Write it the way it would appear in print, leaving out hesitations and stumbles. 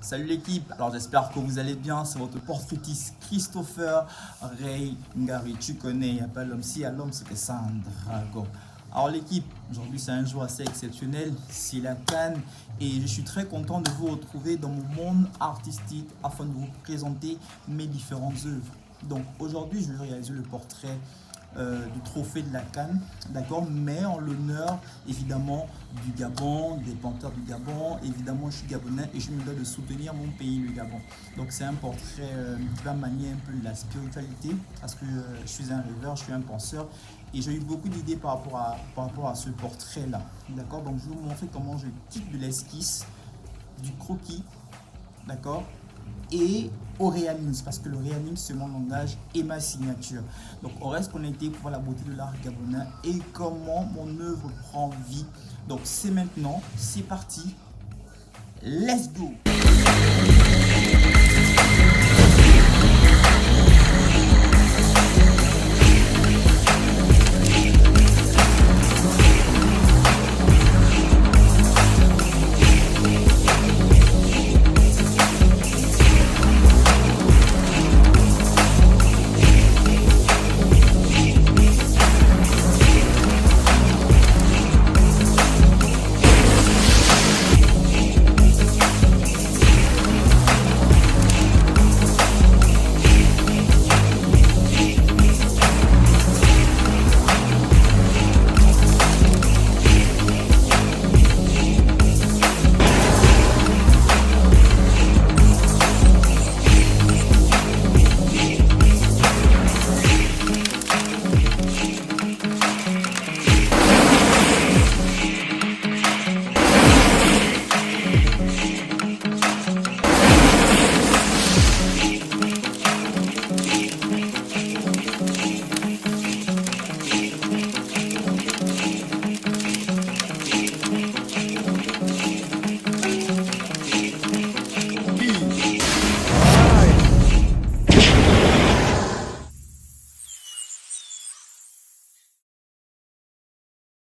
Salut l'équipe, alors j'espère que vous allez bien, c'est votre portraitiste Christopher Ray Ngari, tu connais, il n'y a pas l'homme, si à l'homme c'est que ça un dragon. Alors l'équipe, aujourd'hui c'est un jour assez exceptionnel, c'est la CAN et je suis très content de vous retrouver dans mon monde artistique afin de vous présenter mes différentes œuvres. Donc aujourd'hui je vais réaliser le portrait du trophée de la CAN, d'accord, mais en l'honneur évidemment du Gabon, des panthères du Gabon. Évidemment je suis gabonais et je me dois de soutenir mon pays, le Gabon. Donc c'est un portrait qui va manier un peu de la spiritualité parce que je suis un rêveur, je suis un penseur et j'ai eu beaucoup d'idées par rapport à ce portrait là, d'accord. Donc je vais vous montrer comment je quitte de l'esquisse, du croquis, d'accord, et au réalisme, parce que le réalisme c'est mon langage et ma signature. Donc on reste connecté pour voir la beauté de l'art gabonais et comment mon œuvre prend vie. Donc c'est maintenant, c'est parti, let's go.